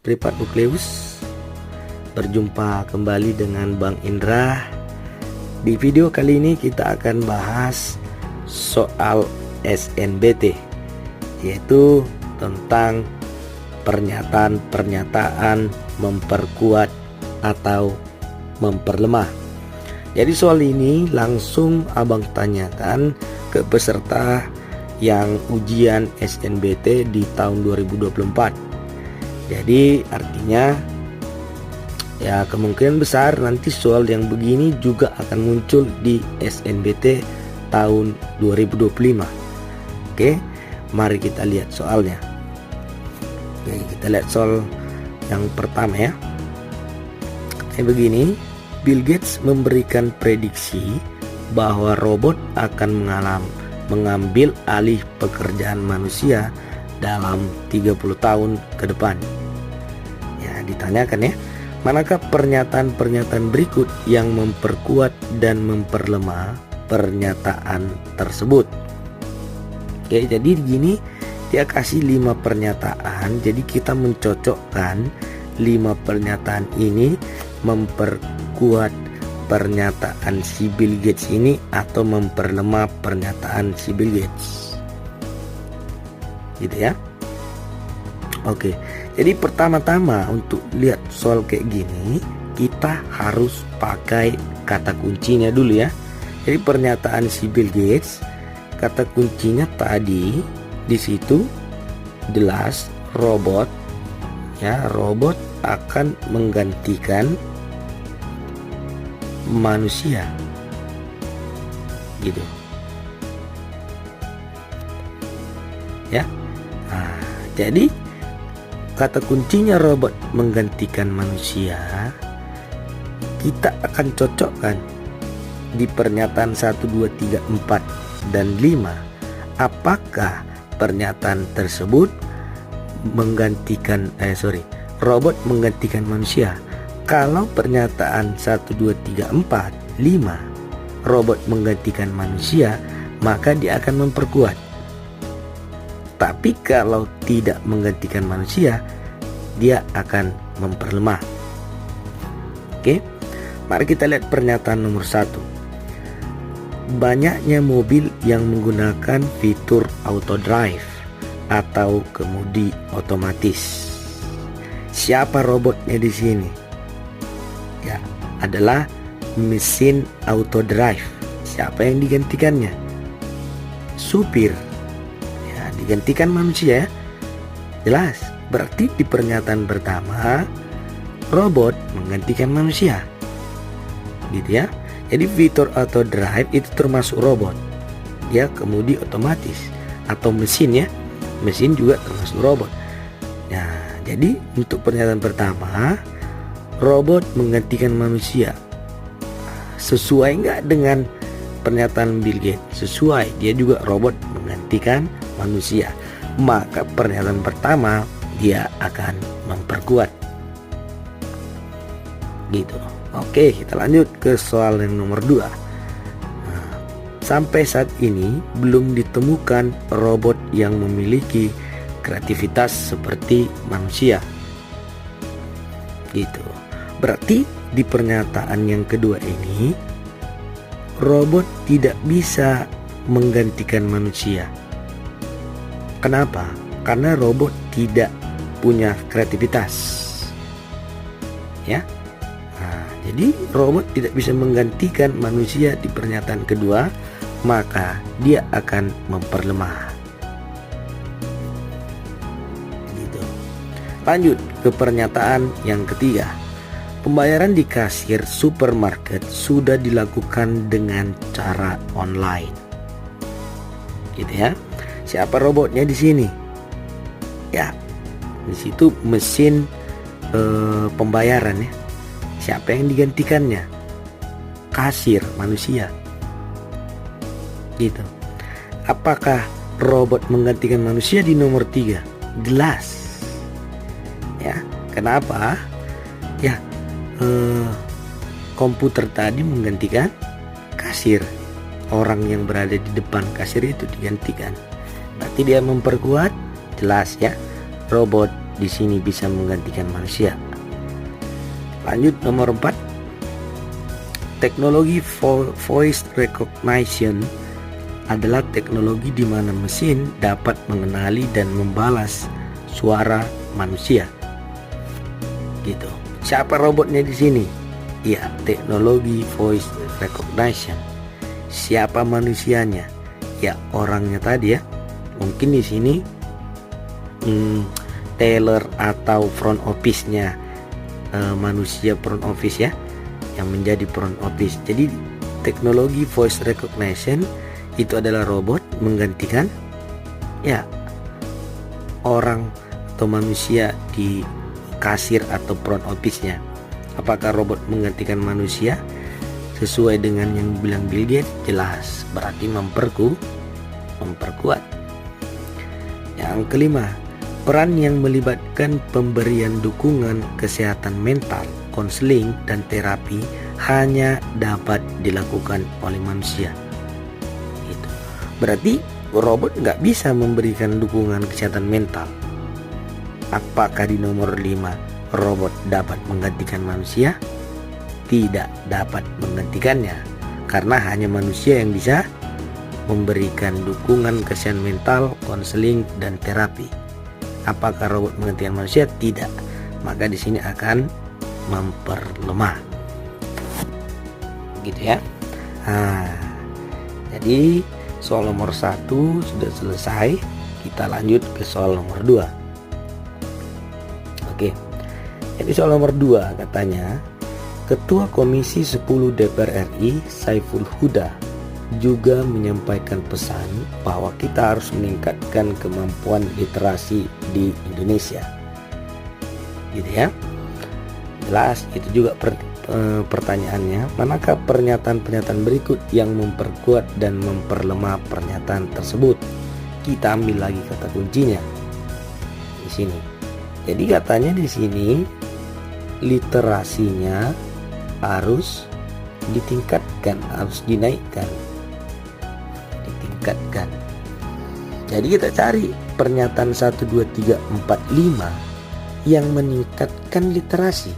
Pripat Nukleus. Berjumpa kembali dengan Bang Indra. Di video kali ini kita akan bahas soal SNBT, yaitu tentang pernyataan-pernyataan memperkuat atau memperlemah. Jadi soal ini langsung abang tanyakan ke peserta yang ujian SNBT di tahun 2024. Jadi artinya ya kemungkinan besar nanti soal yang begini juga akan muncul di SNBT tahun 2025. Oke, mari kita lihat soalnya. Oke, kita lihat soal yang pertama ya. Kayak begini, Bill Gates memberikan prediksi bahwa robot akan mengambil alih pekerjaan manusia dalam 30 tahun ke depan. Ya, ditanyakan ya, manakah pernyataan-pernyataan berikut yang memperkuat dan memperlemah pernyataan tersebut? Oke, jadi gini, dia kasih 5 pernyataan. Jadi kita mencocokkan 5 pernyataan ini memperkuat pernyataan si Bill Gates ini atau memperlemah pernyataan si Bill Gates. Gitu ya. Oke, jadi pertama-tama untuk lihat soal kayak gini kita harus pakai kata kuncinya dulu ya. Jadi pernyataan si Bill Gates, kata kuncinya tadi di situ jelas robot ya, robot akan menggantikan manusia gitu ya. Nah, jadi kata kuncinya robot menggantikan manusia, kita akan cocokkan di pernyataan 1, 2, 3, 4 dan 5. Apakah pernyataan tersebut robot menggantikan manusia? Kalau pernyataan 1, 2, 3, 4, 5 robot menggantikan manusia, maka dia akan memperkuat. Tapi kalau tidak menggantikan manusia, dia akan memperlemah. Oke, mari kita lihat pernyataan nomor 1. Banyaknya mobil yang menggunakan fitur auto drive atau kemudi otomatis. Siapa robotnya di sini? Ya, adalah mesin auto drive. Siapa yang digantikannya? Supir. Digantikan manusia ya. Jelas, berarti di pernyataan pertama robot menggantikan manusia gitu ya. Jadi fitur auto drive itu termasuk robot. Dia kemudi otomatis atau mesin ya. Mesin juga termasuk robot. Nah, jadi untuk pernyataan pertama robot menggantikan manusia, sesuai nggak dengan pernyataan Bill Gates? Sesuai, dia juga robot menggantikan manusia. Maka pernyataan pertama dia akan memperkuat gitu. Oke, kita lanjut ke soal yang nomor 2. Sampai saat ini belum ditemukan robot yang memiliki kreativitas seperti manusia gitu. Berarti di pernyataan yang kedua ini robot tidak bisa menggantikan manusia. Kenapa? Karena robot tidak punya kreativitas ya. Nah, jadi robot tidak bisa menggantikan manusia di pernyataan kedua, maka dia akan memperlemah gitu. Lanjut ke pernyataan yang ketiga. Pembayaran di kasir supermarket sudah dilakukan dengan cara online gitu ya. Siapa robotnya di sini? Ya, di situ mesin pembayaran ya. Siapa yang digantikannya? Kasir, manusia. Gitu. Apakah robot menggantikan manusia di nomor 3? Jelas. Ya, kenapa? Ya, komputer tadi menggantikan kasir. Orang yang berada di depan kasir itu digantikan. Berarti dia memperkuat, jelas ya. Robot di sini bisa menggantikan manusia. Lanjut nomor 4. Teknologi voice recognition adalah teknologi di mana mesin dapat mengenali dan membalas suara manusia. Gitu. Siapa robotnya di sini? Ya, teknologi voice recognition. Siapa manusianya? Ya, orangnya tadi ya. Mungkin di sini teller atau front office-nya manusia front office ya, yang menjadi front office. Jadi teknologi voice recognition itu adalah robot menggantikan ya orang atau manusia di kasir atau front office-nya. Apakah robot menggantikan manusia? Sesuai dengan yang bilang Bill Gates, jelas, berarti memperkuat. Yang kelima, peran yang melibatkan pemberian dukungan kesehatan mental, konseling, dan terapi hanya dapat dilakukan oleh manusia. Gitu. Berarti robot nggak bisa memberikan dukungan kesehatan mental. Apakah di nomor 5 robot dapat menggantikan manusia? Tidak dapat menggantikannya, karena hanya manusia yang bisa memberikan dukungan kesehatan mental, konseling, dan terapi. Apakah robot menggantikan manusia? Tidak. Maka di sini akan memperlemah. Gitu ya. Jadi soal nomor 1 sudah selesai. Kita lanjut ke soal nomor 2. Oke. Jadi soal nomor 2 katanya, Ketua Komisi 10 DPR RI Saiful Huda juga menyampaikan pesan bahwa kita harus meningkatkan kemampuan literasi di Indonesia. Gitu ya. Jelas, itu juga pertanyaannya, manakah pernyataan-pernyataan berikut yang memperkuat dan memperlemah pernyataan tersebut? Kita ambil lagi kata kuncinya di sini. Jadi katanya di sini literasinya harus ditingkatkan, harus dinaikkan. Ditingkatkan. Jadi kita cari pernyataan 1, 2, 3, 4, 5 yang meningkatkan literasi.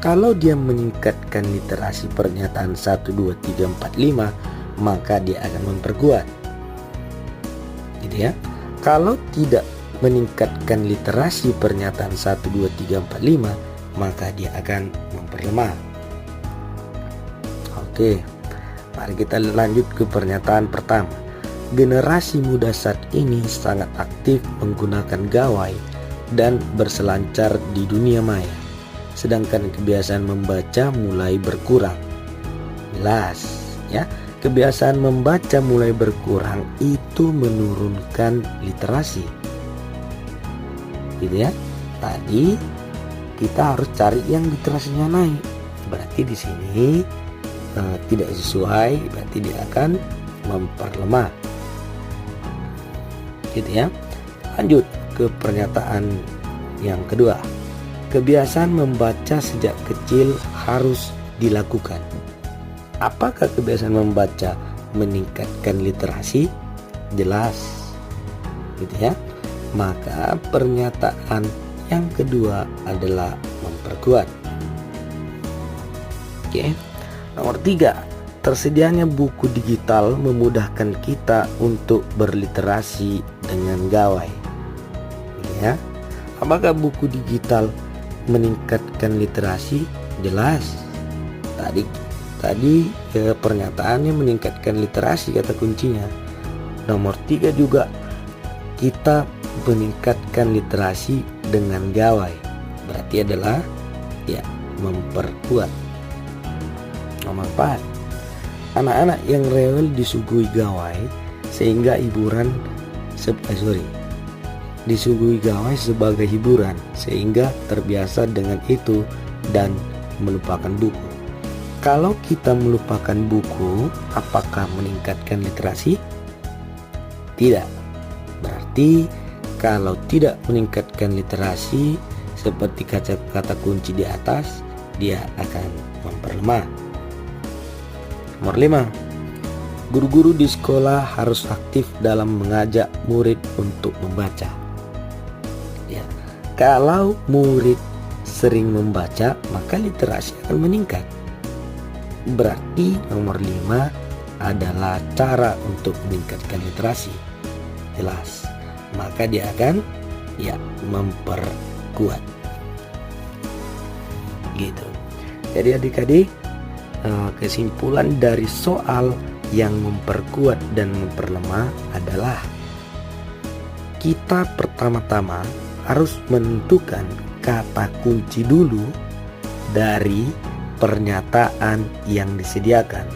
Kalau dia meningkatkan literasi pernyataan 1, 2, 3, 4, 5, maka dia akan memperkuat. Gitu ya. Kalau tidak meningkatkan literasi pernyataan 1, 2, 3, 4, 5, maka dia akan memperlemah. Oke, mari kita lanjut ke pernyataan pertama. Generasi muda saat ini sangat aktif menggunakan gawai dan berselancar di dunia maya, sedangkan kebiasaan membaca mulai berkurang. Jelas ya, kebiasaan membaca mulai berkurang itu menurunkan literasi. Gitu ya. Tadi kita harus cari yang literasinya naik. Berarti di sini tidak sesuai, berarti dia akan memperlemah. Gitu ya. Lanjut ke pernyataan yang kedua. Kebiasaan membaca sejak kecil harus dilakukan. Apakah kebiasaan membaca meningkatkan literasi? Jelas. Gitu ya. Maka pernyataan yang kedua adalah memperkuat. Oke. Nomor 3, tersedianya buku digital memudahkan kita untuk berliterasi dengan gawai. Ya. Apakah buku digital meningkatkan literasi? Jelas. Tadi pernyataannya meningkatkan literasi kata kuncinya. Nomor 3 juga kita meningkatkan literasi dengan gawai. Berarti adalah ya memperkuat. Nomor 4, anak-anak yang rewel disuguhi gawai sehingga disuguhi gawai sebagai hiburan sehingga terbiasa dengan itu dan melupakan buku. Kalau kita melupakan buku, apakah meningkatkan literasi? Tidak. Berarti kalau tidak meningkatkan literasi seperti kata kunci di atas, dia akan memperlemah. Nomor 5, guru-guru di sekolah harus aktif dalam mengajak murid untuk membaca. Ya, Kalau murid sering membaca, maka literasi akan meningkat. Berarti nomor 5 adalah cara untuk meningkatkan literasi. Jelas. Maka dia akan memperkuat. Gitu. Jadi adik-adik, kesimpulan dari soal yang memperkuat dan memperlemah adalah kita pertama-tama harus menentukan kata kunci dulu dari pernyataan yang disediakan,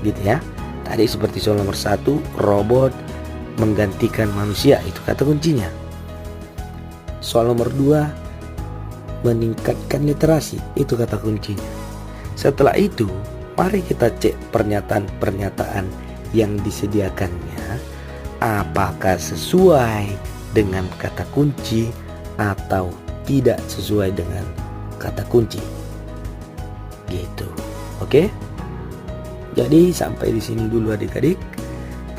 gitu ya. Tadi seperti soal nomor 1, robot menggantikan manusia, itu kata kuncinya. Soal nomor 2, meningkatkan literasi, itu kata kuncinya. Setelah itu, mari kita cek pernyataan-pernyataan yang disediakannya, apakah sesuai dengan kata kunci atau tidak sesuai dengan kata kunci. Gitu. Oke? Jadi sampai di sini dulu adik-adik.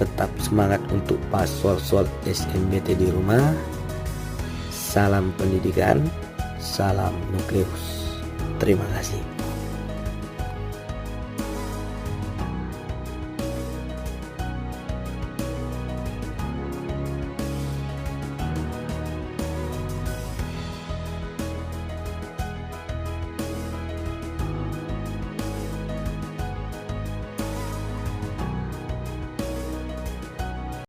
Tetap semangat untuk pas soal-soal SNBT di rumah. Salam pendidikan, salam nukleus. Terima kasih.